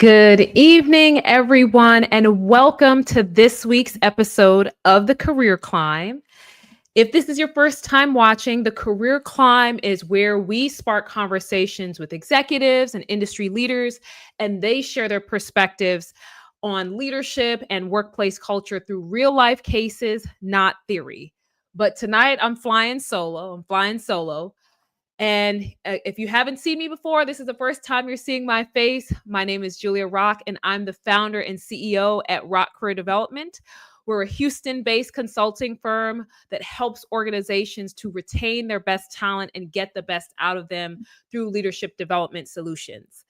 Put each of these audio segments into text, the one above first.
Good evening, everyone, and welcome to this week's episode of The Career Climb. If this is your first time watching, The Career Climb is where we spark conversations with executives and industry leaders, and they share their perspectives on leadership and workplace culture through real life cases, not theory. But tonight I'm flying solo. And if you haven't seen me before, this is the first time you're seeing my face. My name is Julia Rock, and I'm the founder and CEO at Rock Career Development. We're a Houston based consulting firm that helps organizations to retain their best talent and get the best out of them through leadership development solutions.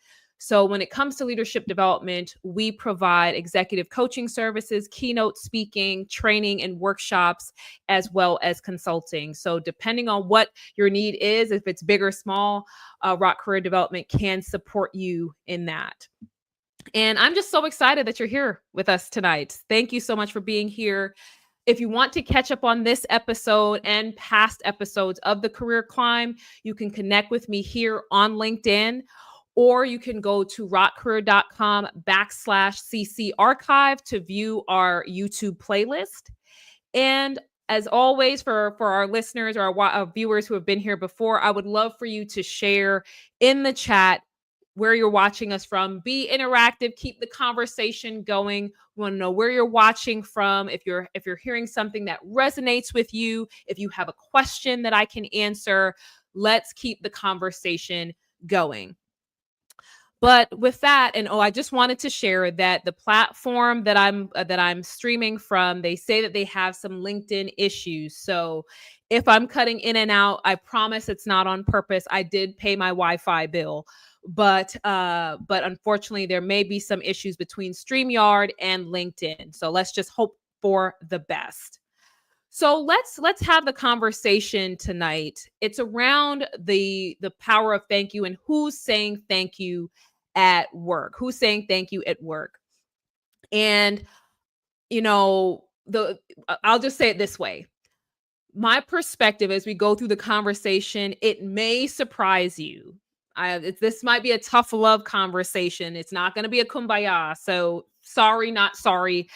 So, when it comes to leadership development, we provide executive coaching services, keynote speaking, training, and workshops, as well as consulting. So, depending on what your need is, if it's big or small, Rock Career Development can support you in that. And I'm just so excited that you're here with us tonight. Thank you so much for being here. If you want to catch up on this episode and past episodes of The Career Climb, you can connect with me here on LinkedIn, or you can go to rockcareer.com/CC archive to view our YouTube playlist. And as always, for our listeners or our viewers who have been here before, I would love for you to share in the chat where you're watching us from. Be interactive, keep the conversation going. We want to know where you're watching from. If you're hearing something that resonates with you, if you have a question that I can answer, let's keep the conversation going. But with that, and I just wanted to share that the platform that I'm streaming from, they say that they have some LinkedIn issues. So if I'm cutting in and out, I promise it's not on purpose. I did pay my Wi-Fi bill, but unfortunately, there may be some issues between StreamYard and LinkedIn. So let's just hope for the best. So let's have the conversation tonight. It's around the power of thank you and who's saying thank you at work. Who's saying thank you at work? And I'll just say it this way. My perspective as we go through the conversation, it may surprise you. This might be a tough love conversation. It's not going to be a kumbaya. So sorry, not sorry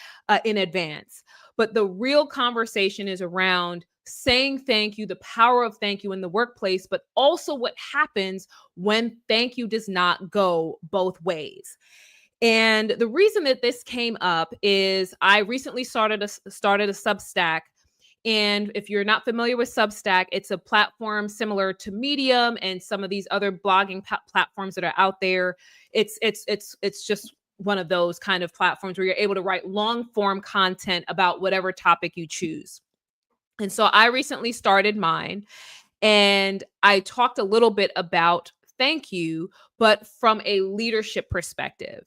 in advance. But the real conversation is around saying thank you, the power of thank you in the workplace, but also what happens when thank you does not go both ways. And the reason that this came up is I recently started a Substack. And if you're not familiar with Substack, it's a platform similar to Medium and some of these other blogging platforms that are out there. It's just one of those kind of platforms where you're able to write long form content about whatever topic you choose. And so I recently started mine, and I talked a little bit about thank you, but from a leadership perspective.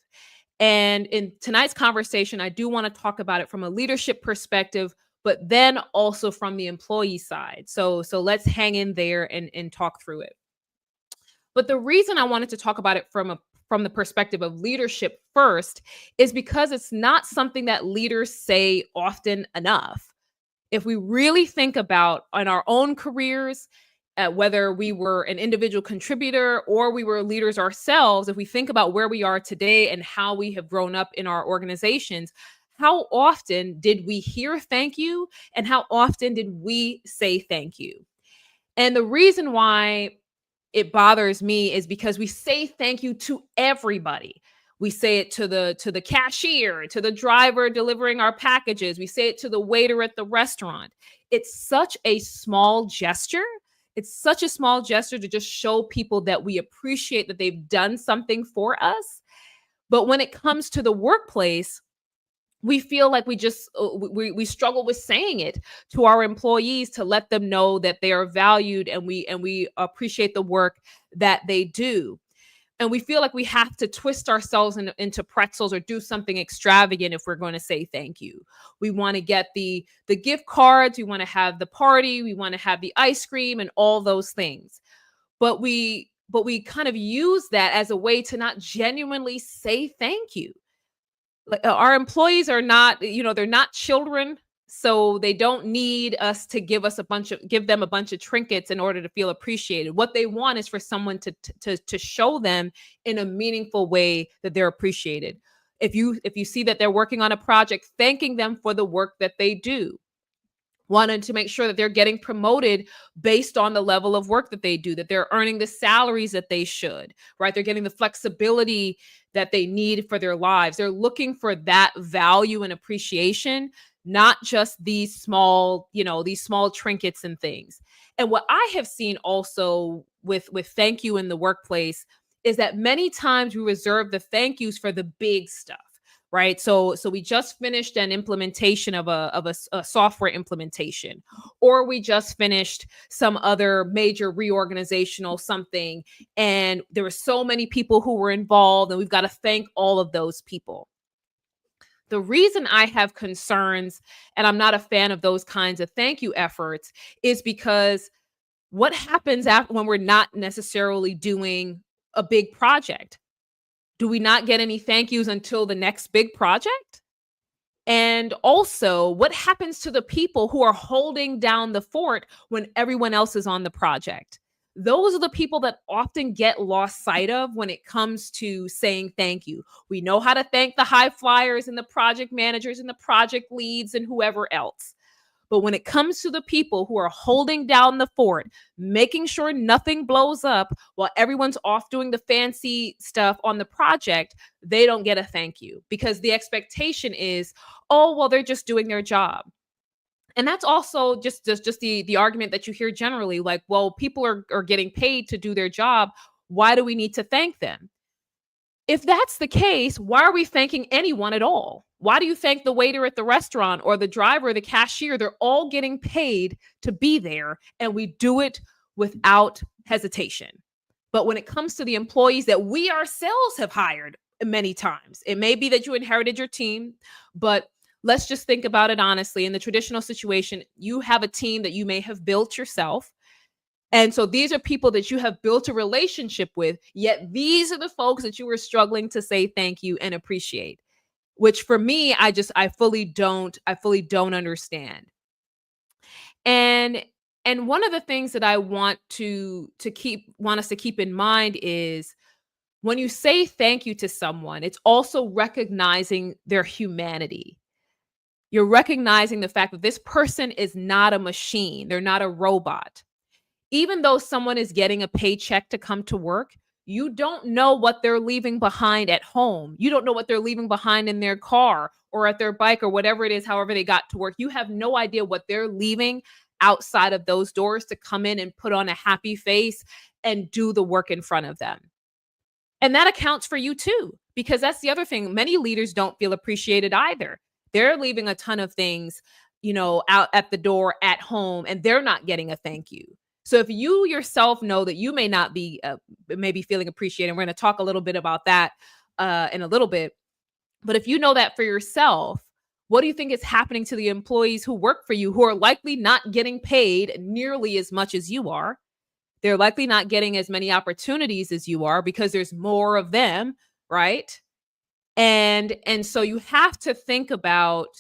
And in tonight's conversation, I do want to talk about it from a leadership perspective, but then also from the employee side. So let's hang in there and talk through it. But the reason I wanted to talk about it from the perspective of leadership first is because it's not something that leaders say often enough. If we really think about in our own careers, whether we were an individual contributor or we were leaders ourselves, if we think about where we are today and how we have grown up in our organizations, how often did we hear thank you and how often did we say thank you? And the reason why it bothers me is because we say thank you to everybody. We say it to the cashier, to the driver delivering our packages. We say it to the waiter at the restaurant. It's such a small gesture. It's such a small gesture to just show people that we appreciate that they've done something for us. But when it comes to the workplace, we feel like we struggle with saying it to our employees to let them know that they are valued and we appreciate the work that they do. And we feel like we have to twist ourselves into pretzels or do something extravagant if we're going to say thank you. We want to get the gift cards. We want to have the party. We want to have the ice cream and all those things. But we kind of use that as a way to not genuinely say thank you. Like our employees are not, they're not children. So they don't need us to give them a bunch of trinkets in order to feel appreciated. What they want is for someone to show them in a meaningful way that they're appreciated. If you see that they're working on a project, thanking them for the work that they do, wanted to make sure that they're getting promoted based on the level of work that they do, that they're earning the salaries that they should, right? They're getting the flexibility that they need for their lives. They're looking for that value and appreciation, not just these small trinkets and things. And what I have seen also with thank you in the workplace is that many times we reserve the thank yous for the big stuff, right? So we just finished an implementation of a software implementation, or we just finished some other major reorganizational something, and there were so many people who were involved, and we've got to thank all of those people. The reason I have concerns and I'm not a fan of those kinds of thank you efforts is because what happens after when we're not necessarily doing a big project? Do we not get any thank yous until the next big project? And also, what happens to the people who are holding down the fort when everyone else is on the project? Those are the people that often get lost sight of when it comes to saying thank you. We know how to thank the high flyers and the project managers and the project leads and whoever else. But when it comes to the people who are holding down the fort, making sure nothing blows up while everyone's off doing the fancy stuff on the project, they don't get a thank you because the expectation is, oh, well, they're just doing their job. And that's also just the argument that you hear generally, like, well, people are getting paid to do their job. Why do we need to thank them? If that's the case, why are we thanking anyone at all? Why do you thank the waiter at the restaurant or the driver or the cashier? They're all getting paid to be there, and we do it without hesitation. But when it comes to the employees that we ourselves have hired many times, it may be that you inherited your team, but let's just think about it honestly. In the traditional situation, you have a team that you may have built yourself. And so these are people that you have built a relationship with, yet these are the folks that you were struggling to say thank you and appreciate, which for me, I fully don't understand. And and one of the things that I want us to keep in mind is when you say thank you to someone, it's also recognizing their humanity. You're recognizing the fact that this person is not a machine, they're not a robot. Even though someone is getting a paycheck to come to work, you don't know what they're leaving behind at home. You don't know what they're leaving behind in their car or at their bike or whatever it is, however they got to work. You have no idea what they're leaving outside of those doors to come in and put on a happy face and do the work in front of them. And that accounts for you too, because that's the other thing. Many leaders don't feel appreciated either. They're leaving a ton of things, out at the door at home, and they're not getting a thank you. So if you yourself know that you may not be maybe feeling appreciated, and we're going to talk a little bit about that in a little bit. But if you know that for yourself, what do you think is happening to the employees who work for you who are likely not getting paid nearly as much as you are? They're likely not getting as many opportunities as you are because there's more of them, right? And so you have to think about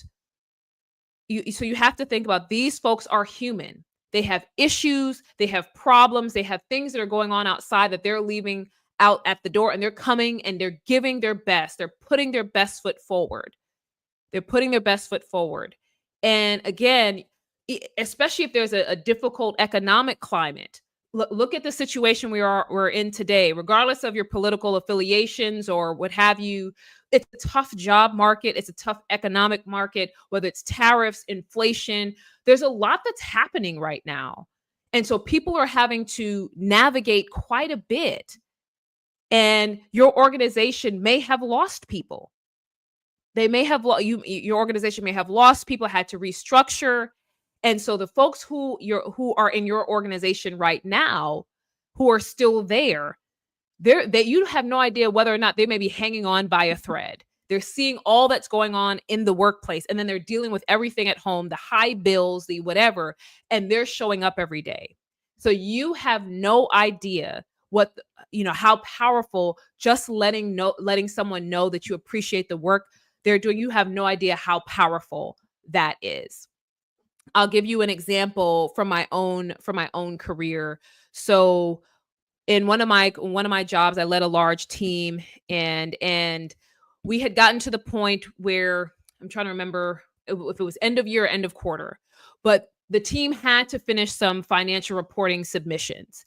these folks are human. They have issues, they have problems, they have things that are going on outside that they're leaving out at the door, and they're coming and they're giving their best. They're putting their best foot forward. They're putting their best foot forward. And again, especially if there's a difficult economic climate, look at the situation we're in today, regardless of your political affiliations or what have you. It's a tough job market. It's a tough economic market, whether it's tariffs, inflation. There's a lot that's happening right now. And so people are having to navigate quite a bit. And your organization may have lost people. They may have your organization may have lost people, had to restructure. And so the folks who are in your organization right now, who are still there, you have no idea whether or not they may be hanging on by a thread. They're seeing all that's going on in the workplace, and then they're dealing with everything at home, the high bills, the whatever, and they're showing up every day. So you have no idea how powerful just letting someone know that you appreciate the work they're doing. You have no idea how powerful that is. I'll give you an example from my own career. So in one of my jobs, I led a large team, and we had gotten to the point where I'm trying to remember if it was end of year or end of quarter, but the team had to finish some financial reporting submissions.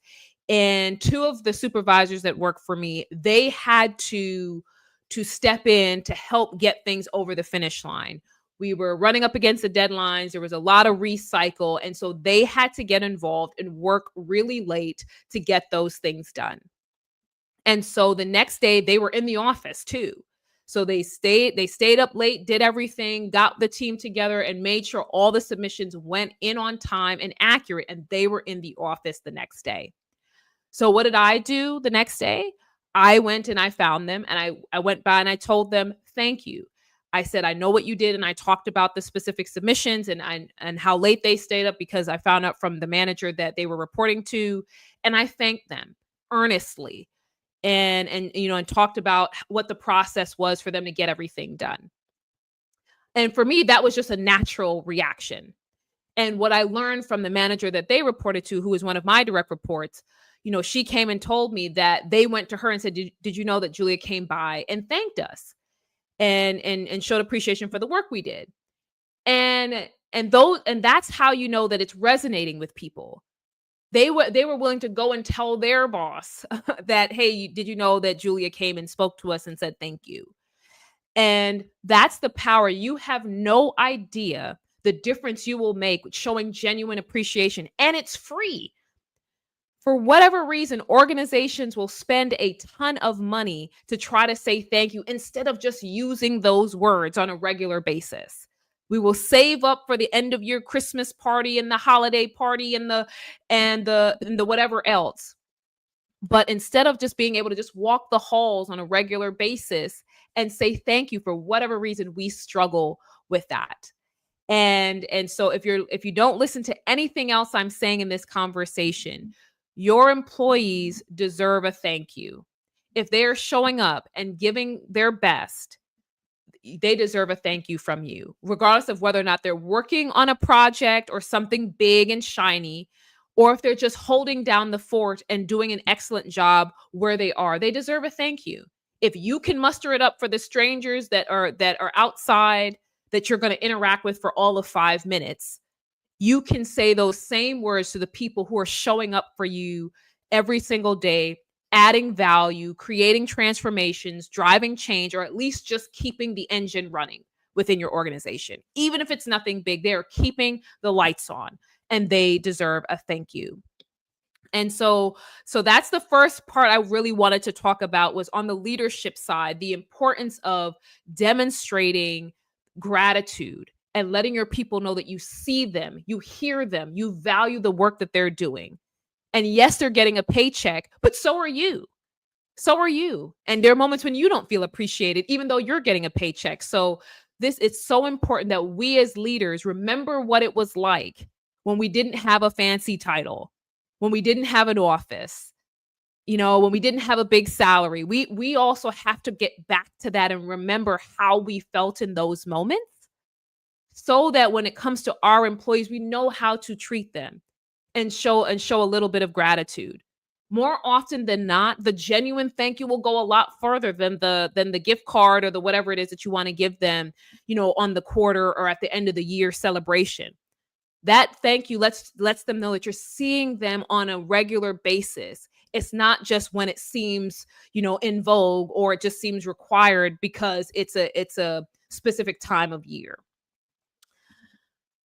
And two of the supervisors that work for me, they had to step in to help get things over the finish line. We were running up against the deadlines. There was a lot of recycle. And so they had to get involved and work really late to get those things done. And so the next day they were in the office too. So they stayed up late, did everything, got the team together and made sure all the submissions went in on time and accurate, and they were in the office the next day. So what did I do the next day? I went and I found them, and I went by and I told them, "Thank you." I said, "I know what you did," and I talked about the specific submissions and how late they stayed up because I found out from the manager that they were reporting to, and I thanked them earnestly and talked about what the process was for them to get everything done. And for me, that was just a natural reaction. And what I learned from the manager that they reported to, who was one of my direct reports, she came and told me that they went to her and said, did you know that Julia came by and thanked us and showed appreciation for the work we did? And that's how you know that it's resonating with people. They were willing to go and tell their boss that, hey, did you know that Julia came and spoke to us and said thank you? And that's the power. You have no idea the difference you will make with showing genuine appreciation. And it's free. For whatever reason, organizations will spend a ton of money to try to say thank you instead of just using those words on a regular basis. We will save up for the end of year Christmas party and the holiday party and the whatever else. But instead of just being able to just walk the halls on a regular basis and say thank you, for whatever reason, we struggle with that. And so if you don't listen to anything else I'm saying in this conversation, your employees deserve a thank you. If they're showing up and giving their best, they deserve a thank you from you, regardless of whether or not they're working on a project or something big and shiny, or if they're just holding down the fort and doing an excellent job where they are. They deserve a thank you. If you can muster it up for the strangers that are outside that you're going to interact with for all of 5 minutes, you can say those same words to the people who are showing up for you every single day, adding value, creating transformations, driving change, or at least just keeping the engine running within your organization. Even if it's nothing big, they are keeping the lights on, and they deserve a thank you. And so that's the first part I really wanted to talk about, was on the leadership side, the importance of demonstrating gratitude and letting your people know that you see them, you hear them, you value the work that they're doing. And yes, they're getting a paycheck, but so are you. So are you. And there are moments when you don't feel appreciated, even though you're getting a paycheck. So it's so important that we as leaders remember what it was like when we didn't have a fancy title, when we didn't have an office, when we didn't have a big salary. We also have to get back to that and remember how we felt in those moments, so that when it comes to our employees, we know how to treat them and show a little bit of gratitude. More often than not, the genuine thank you will go a lot further than the gift card or the whatever it is that you want to give them, on the quarter or at the end of the year celebration. That thank you lets them know that you're seeing them on a regular basis. It's not just when it seems, in vogue, or it just seems required because it's a specific time of year.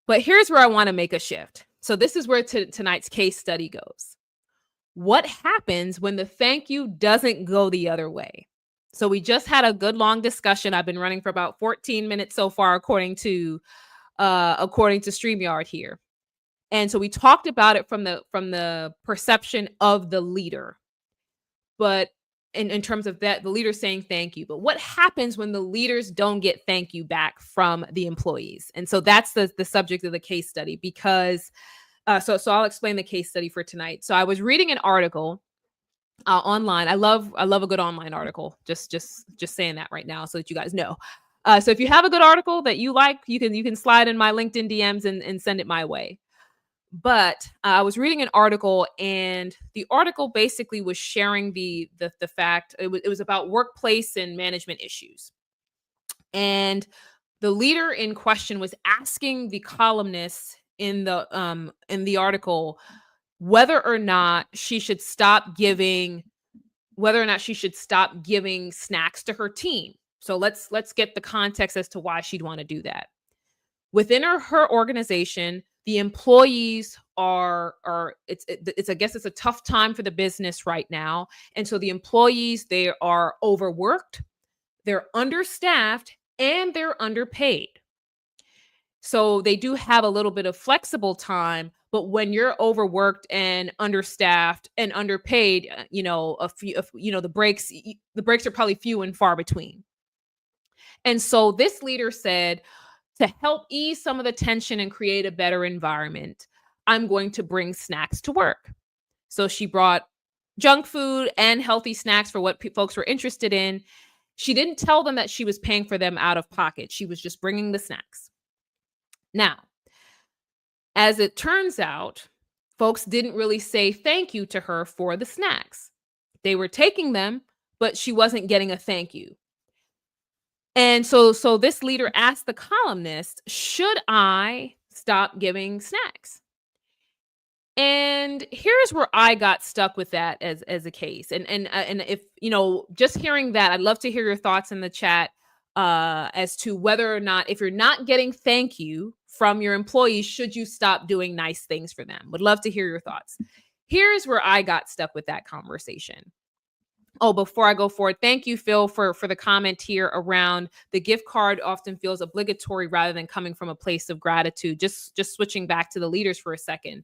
But here's where I want to make a shift. So this is where tonight's case study goes. What happens when the thank you doesn't go the other way? So we just had a good long discussion. I've been running for about 14 minutes so far, according to StreamYard here. And so we talked about it from the perception of the leader. But in terms of that, the leader saying thank you. But what happens when the leaders don't get thank you back from the employees? And so that's the subject of the case study, because so I'll explain the case study for tonight. So I was reading an article online. I love a good online article. Just saying that right now so that you guys know. So if you have a good article that you like, you can slide in my LinkedIn DMs and send it my way. But I was reading an article, and the article basically was sharing the fact it was about workplace and management issues. And the leader in question was asking the columnists in the article whether or not she should stop giving snacks to her team. So let's get the context as to why she'd want to do that. Within her organization, the employees are it's I guess it's a tough time for the business right now. And so the employees, they are overworked, they're understaffed, and they're underpaid. So they do have a little bit of flexible time, but when you're overworked and understaffed and underpaid, the breaks are probably few and far between. And so this leader said, to help ease some of the tension and create a better environment, I'm going to bring snacks to work. So she brought junk food and healthy snacks for what folks were interested in. She didn't tell them that she was paying for them out of pocket. She was just bringing the snacks. Now, as it turns out, folks didn't really say thank you to her for the snacks. They were taking them, but she wasn't getting a thank you. And so this leader asked the columnist, should I stop giving snacks? And here's where I got stuck with that as a case. And if, just hearing that, I'd love to hear your thoughts in the chat as to whether or not, if you're not getting thank you from your employees, should you stop doing nice things for them? Would love to hear your thoughts. Here's where I got stuck with that conversation. Oh, before I go forward, thank you, Phil, for the comment here around the gift card often feels obligatory rather than coming from a place of gratitude. Just switching back to the leaders for a second.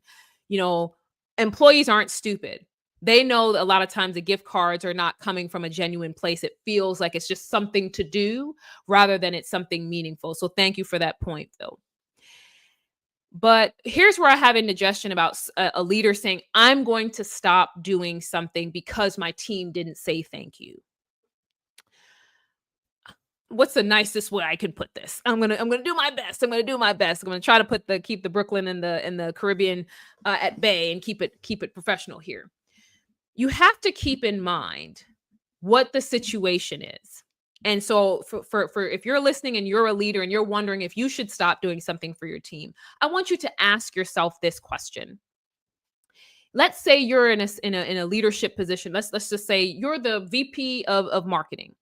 Employees aren't stupid. They know that a lot of times the gift cards are not coming from a genuine place. It feels like it's just something to do rather than it's something meaningful. So thank you for that point, Phil. But here's where I have an indigestion about a leader saying, I'm going to stop doing something because my team didn't say thank you. What's the nicest way I can put this? I'm gonna do my best. I'm gonna try to keep the Brooklyn and the Caribbean at bay and keep it professional here. You have to keep in mind what the situation is. And so for if you're listening and you're a leader and you're wondering if you should stop doing something for your team, I want you to ask yourself this question. Let's say you're in a leadership position. Let's just say you're the VP of marketing.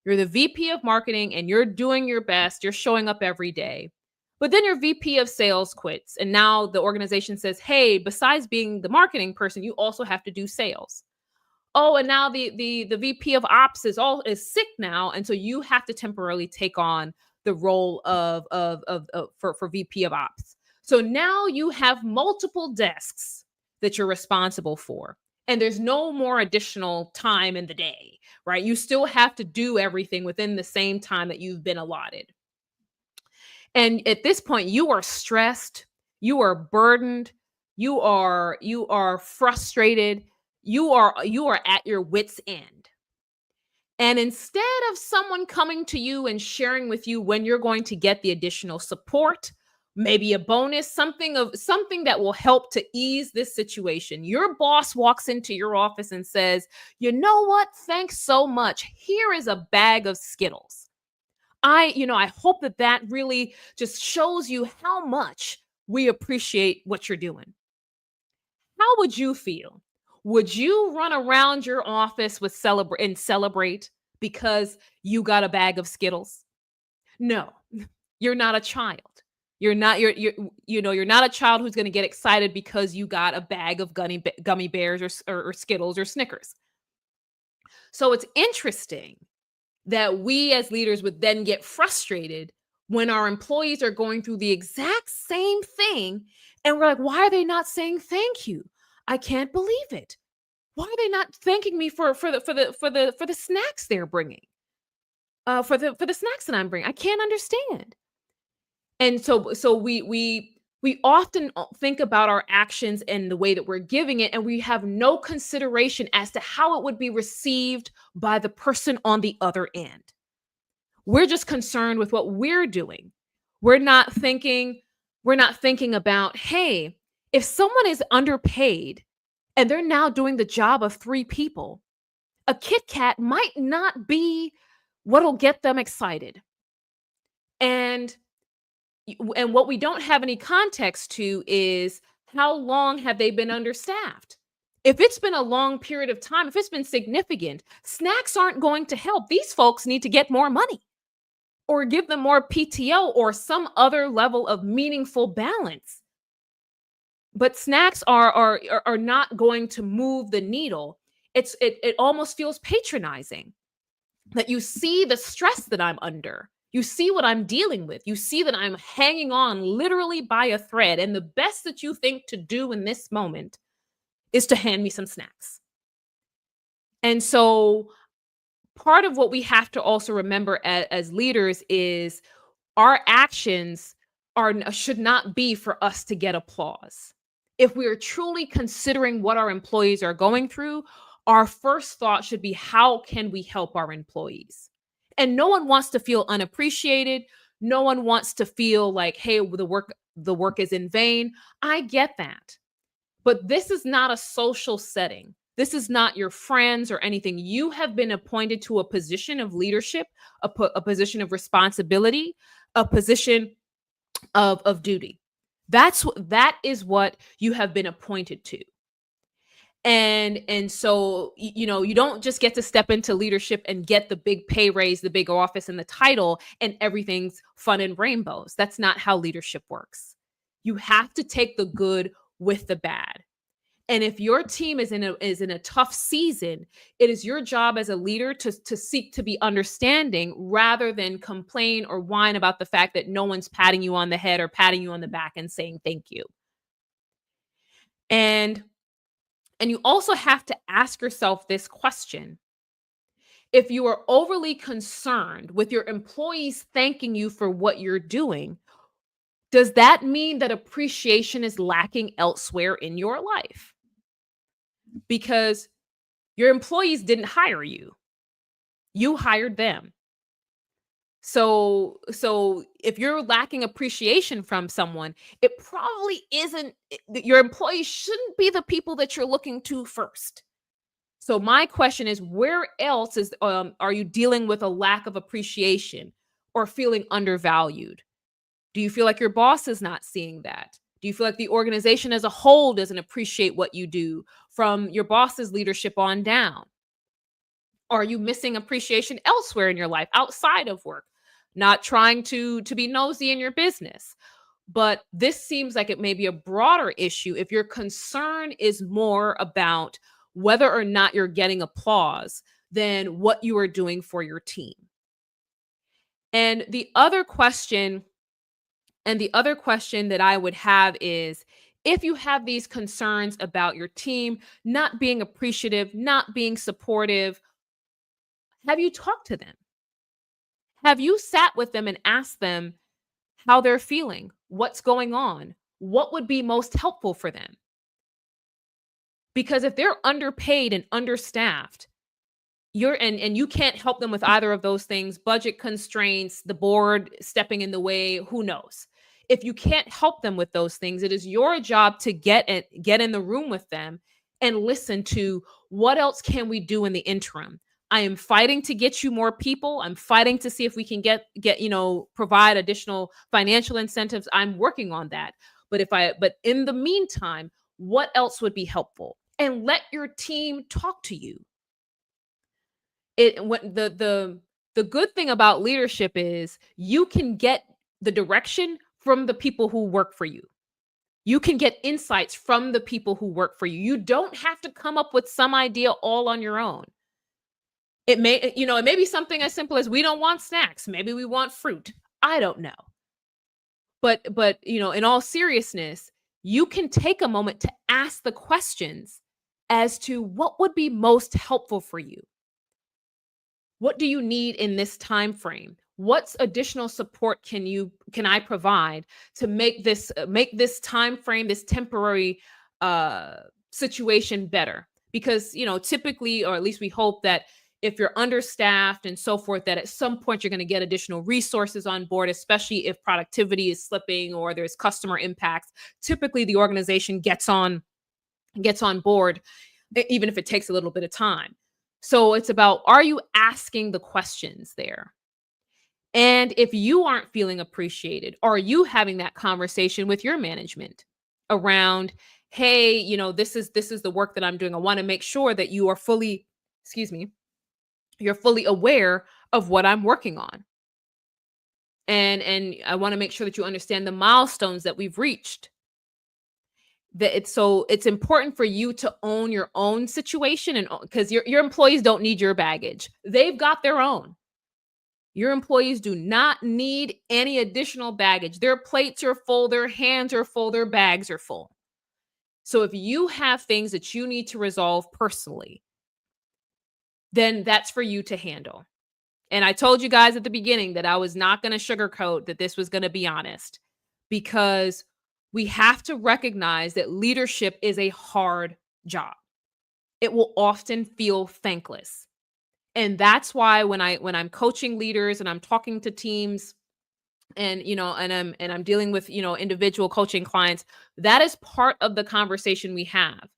You're the VP of marketing and you're doing your best. You're showing up every day. But then your VP of sales quits. And now the organization says, hey, besides being the marketing person, you also have to do sales. Oh, and now the VP of ops is sick now, and so you have to temporarily take on the role for VP of ops. So now you have multiple desks that you're responsible for, and there's no more additional time in the day, right? You still have to do everything within the same time that you've been allotted. And at this point, you are stressed, you are burdened, you are frustrated. You are at your wit's end. And instead of someone coming to you and sharing with you when you're going to get the additional support, maybe a bonus, something that will help to ease this situation, your boss walks into your office and says, you know what? Thanks so much. Here is a bag of Skittles. I hope that really just shows you how much we appreciate what you're doing. How would you feel? Would you run around your office with celebrate because you got a bag of Skittles? No, you're not a child. You're not a child who's going to get excited because you got a bag of gummy bears or Skittles or Snickers. So it's interesting that we as leaders would then get frustrated when our employees are going through the exact same thing, and we're like, why are they not saying thank you? I can't believe it. Why are they not thanking me for the snacks they're bringing? For the snacks that I'm bringing, I can't understand. And so we often think about our actions and the way that we're giving it, and we have no consideration as to how it would be received by the person on the other end. We're just concerned with what we're doing. We're not thinking we're not thinking about, hey, if someone is underpaid and they're now doing the job of 3 people, a Kit Kat might not be what'll get them excited. And and what we don't have any context to is how long have they been understaffed? If it's been a long period of time, if it's been significant, snacks aren't going to help. These folks need to get more money or give them more PTO or some other level of meaningful balance. But snacks are not going to move the needle. It almost feels patronizing that you see the stress that I'm under. You see what I'm dealing with. You see that I'm hanging on literally by a thread. And the best that you think to do in this moment is to hand me some snacks. And so, part of what we have to also remember as leaders is our actions should not be for us to get applause. If we are truly considering what our employees are going through, our first thought should be, how can we help our employees? And no one wants to feel unappreciated. No one wants to feel like, hey, the work is in vain. I get that. But this is not a social setting. This is not your friends or anything. You have been appointed to a position of leadership, a position of responsibility, a position of duty. That is what you have been appointed to. And so you don't just get to step into leadership and get the big pay raise, the big office and the title, and everything's fun and rainbows. That's not how leadership works. You have to take the good with the bad. And if your team is in a tough season, it is your job as a leader to seek to be understanding rather than complain or whine about the fact that no one's patting you on the head or patting you on the back and saying thank you. And you also have to ask yourself this question. If you are overly concerned with your employees thanking you for what you're doing, does that mean that appreciation is lacking elsewhere in your life? Because your employees didn't hire you. You hired them. So if you're lacking appreciation from someone, it probably isn't your employees shouldn't be the people that you're looking to first. So my question is, where else are you dealing with a lack of appreciation or feeling undervalued? Do you feel like your boss is not seeing that? Do you feel like the organization as a whole doesn't appreciate what you do from your boss's leadership on down? Are you missing appreciation elsewhere in your life outside of work? Not trying to be nosy in your business. But this seems like it may be a broader issue if your concern is more about whether or not you're getting applause than what you are doing for your team. And the other question that I would have is, if you have these concerns about your team not being appreciative, not being supportive, have you talked to them? Have you sat with them and asked them how they're feeling? What's going on? What would be most helpful for them? Because if they're underpaid and understaffed, and you can't help them with either of those things, budget constraints, the board stepping in the way, who knows? If you can't help them with those things, it is your job to get in the room with them and listen to, what else can we do in the interim? I am fighting to get you more people. I'm fighting to see if we can get provide additional financial incentives. I'm working on that. But in the meantime, what else would be helpful? And let your team talk to you. The good thing about leadership is you can get the direction from the people who work for you. You can get insights from the people who work for you. You don't have to come up with some idea all on your own. It may be something as simple as, we don't want snacks. Maybe we want fruit. I don't know. But in all seriousness, you can take a moment to ask the questions as to what would be most helpful for you. What do you need in this time frame? What's additional support can I provide to make this time frame, this temporary situation better? Because typically, or at least we hope that if you're understaffed and so forth, that at some point you're going to get additional resources on board, especially if productivity is slipping or there's customer impacts. Typically, the organization gets on board, even if it takes a little bit of time. So it's about, are you asking the questions there? And if you aren't feeling appreciated, are you having that conversation with your management around, hey, this is the work that I'm doing. I want to make sure that you are fully, excuse me, you're fully aware of what I'm working on. And I want to make sure that you understand the milestones that we've reached. That it's important for you to own your own situation, and because your employees don't need your baggage. They've got their own. Your employees do not need any additional baggage. Their plates are full, their hands are full, their bags are full. So if you have things that you need to resolve personally, then that's for you to handle. And I told you guys at the beginning that I was not going to sugarcoat, that this was going to be honest, because we have to recognize that leadership is a hard job. It will often feel thankless. And that's why when I'm coaching leaders and I'm talking to teams, and I'm dealing with individual coaching clients, that is part of the conversation we have.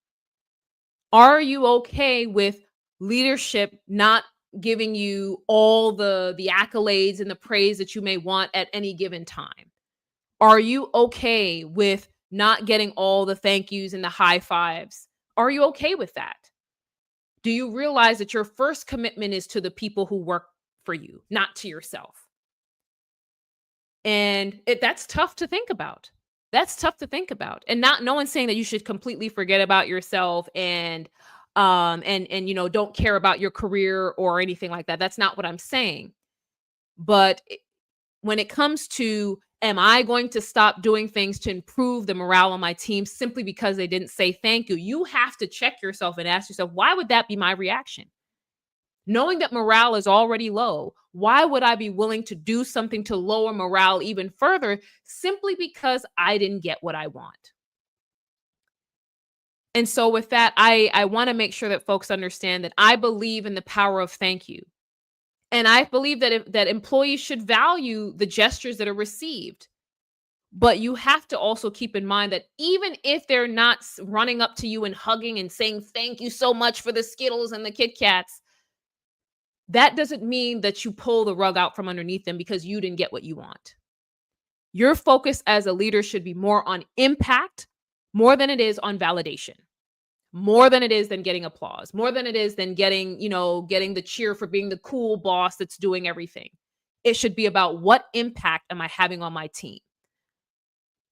Are you okay with leadership not giving you all the accolades and the praise that you may want at any given time? Are you okay with not getting all the thank yous and the high fives? Are you okay with that? Do you realize that your first commitment is to the people who work for you, not to yourself? And that's tough to think about. That's tough to think about. And no one's saying that you should completely forget about yourself and don't care about your career or anything like that. That's not what I'm saying. But when it comes to, am I going to stop doing things to improve the morale on my team simply because they didn't say thank you? You have to check yourself and ask yourself, why would that be my reaction? Knowing that morale is already low, why would I be willing to do something to lower morale even further simply because I didn't get what I want? And so with that, I want to make sure that folks understand that I believe in the power of thank you. And I believe that employees should value the gestures that are received. But you have to also keep in mind that even if they're not running up to you and hugging and saying thank you so much for the Skittles and the Kit Kats, that doesn't mean that you pull the rug out from underneath them because you didn't get what you want. Your focus as a leader should be more on impact, more than it is on validation, more than it is than getting applause, more than it is than getting the cheer for being the cool boss that's doing everything. It should be about, what impact am I having on my team?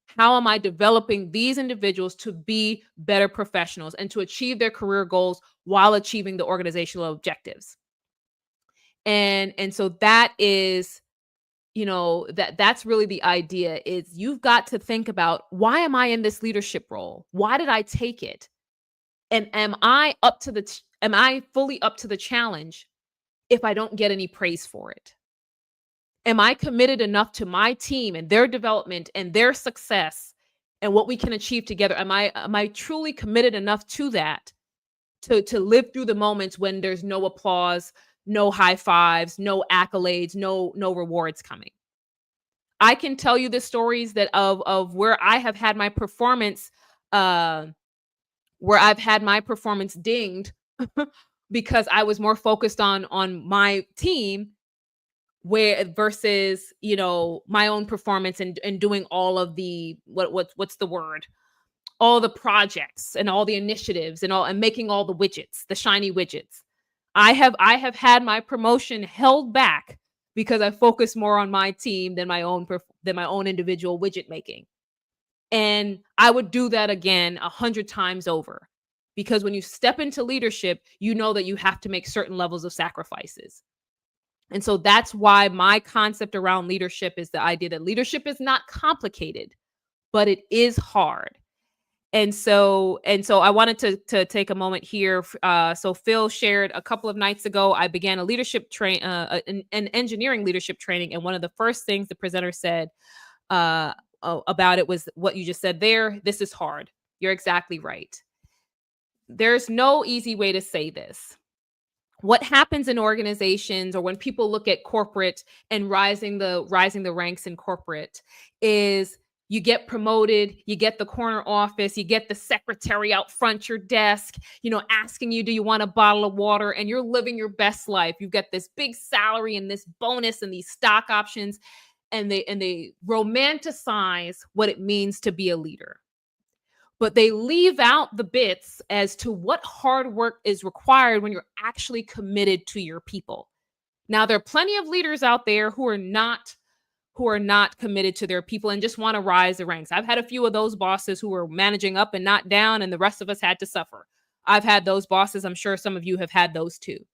How am I developing these individuals to be better professionals and to achieve their career goals while achieving the organizational objectives? And so that is, that's really the idea, is you've got to think about, why am I in this leadership role? Why did I take it? And am I fully up to the challenge if I don't get any praise for it? Am I committed enough to my team and their development and their success and what we can achieve together? Am I truly committed enough to that to live through the moments when there's no applause, no high fives, no accolades, no rewards coming? I can tell you the stories that of where I have had my performance dinged because I was more focused on my team, where versus my own performance and doing all of the what's the word, all the projects and all the initiatives and making all the widgets, the shiny widgets. I have had my promotion held back because I focus more on my team than my own individual widget making. And I would do that again 100 times over, because when you step into leadership, you know that you have to make certain levels of sacrifices. And so that's why my concept around leadership is the idea that leadership is not complicated, but it is hard. And so I wanted to take a moment here. So Phil shared a couple of nights ago, I began a leadership an engineering leadership training. And one of the first things the presenter said about it was what you just said there. This is hard. You're exactly right. There's no easy way to say this. what happens in organizations, or when people look at corporate and rising the ranks in corporate, is you get promoted, you get the corner office, you get the secretary out front your desk, asking you, do you want a bottle of water? And you're living your best life. You've got this big salary and this bonus and these stock options, and they romanticize what it means to be a leader. But they leave out the bits as to what hard work is required when you're actually committed to your people. Now, there are plenty of leaders out there who are not committed to their people and just want to rise the ranks. I've had a few of those bosses who were managing up and not down, and the rest of us had to suffer. I've had those bosses. I'm sure some of you have had those too.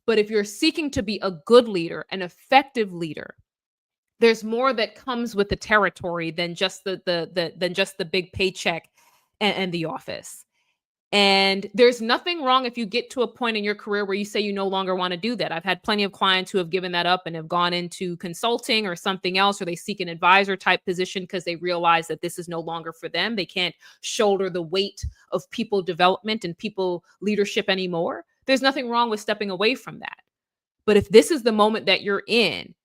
But if you're seeking to be a good leader, an effective leader, there's more that comes with the territory than just the big paycheck and the office. And there's nothing wrong if you get to a point in your career where you say you no longer want to do that. I've had plenty of clients who have given that up and have gone into consulting or something else, or they seek an advisor type position because they realize that this is no longer for them. They can't shoulder the weight of people development and people leadership anymore. There's nothing wrong with stepping away from that. But if this is the moment that you're in,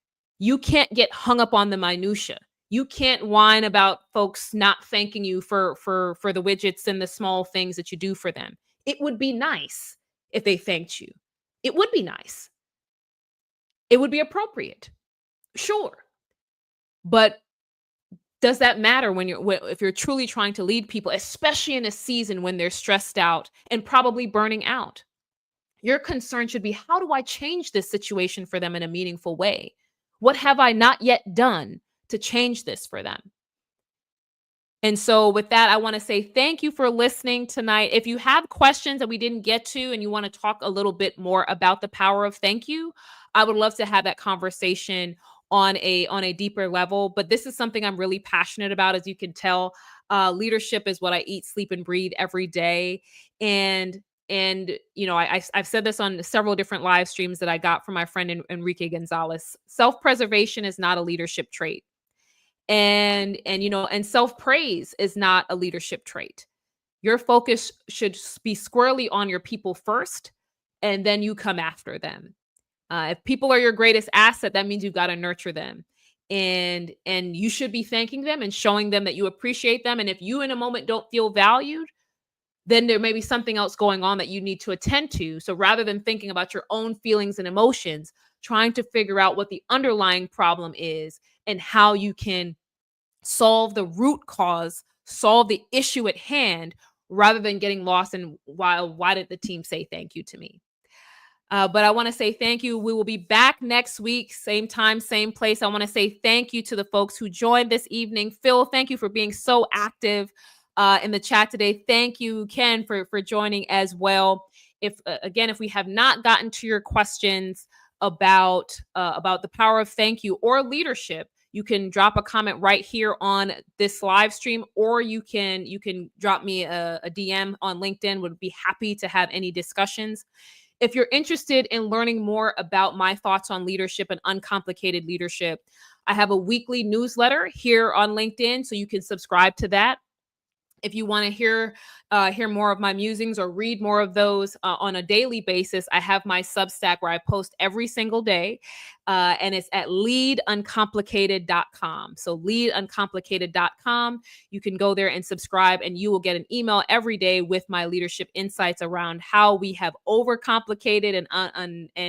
you can't get hung up on the minutia. You can't whine about folks not thanking you for the widgets and the small things that you do for them. It would be nice if they thanked you. It would be nice. It would be appropriate. Sure. But does that matter if you're truly trying to lead people, especially in a season when they're stressed out and probably burning out? Your concern should be, how do I change this situation for them in a meaningful way? What have I not yet done to change this for them? And so with that, I want to say thank you for listening tonight. If you have questions that we didn't get to and you want to talk a little bit more about the power of thank you, I would love to have that conversation on a deeper level. But this is something I'm really passionate about. As you can tell, leadership is what I eat, sleep, and breathe every day. And I've said this on several different live streams that I got from my friend Enrique Gonzalez. Self-preservation is not a leadership trait. And self-praise is not a leadership trait. Your focus should be squarely on your people first, and then you come after them. If people are your greatest asset, that means you've got to nurture them. And you should be thanking them and showing them that you appreciate them. And if you in a moment don't feel valued, then there may be something else going on that you need to attend to. So rather than thinking about your own feelings and emotions, trying to figure out what the underlying problem is and how you can solve the root cause, solve the issue at hand, rather than getting lost in why did the team say thank you to me? But I want to say thank you. We will be back next week, same time, same place. I want to say thank you to the folks who joined this evening. Phil, thank you for being so active in the chat today. Thank you, Ken, for joining as well. If we have not gotten to your questions about the power of thank you or leadership, you can drop a comment right here on this live stream, or you can drop me a DM on LinkedIn. Would be happy to have any discussions. If you're interested in learning more about my thoughts on leadership and uncomplicated leadership, I have a weekly newsletter here on LinkedIn, so you can subscribe to that. If you want to hear more of my musings or read more of those on a daily basis, I have my Substack where I post every single day, and it's at leaduncomplicated.com. So leaduncomplicated.com. You can go there and subscribe, and you will get an email every day with my leadership insights around how we have overcomplicated and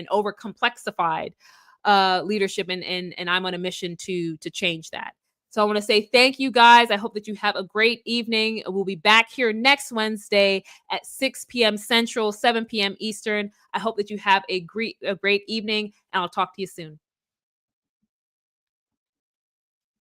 overcomplexified leadership, and I'm on a mission to change that. So I want to say thank you, guys. I hope that you have a great evening. We'll be back here next Wednesday at 6 p.m. Central, 7 p.m. Eastern. I hope that you have a great evening, and I'll talk to you soon.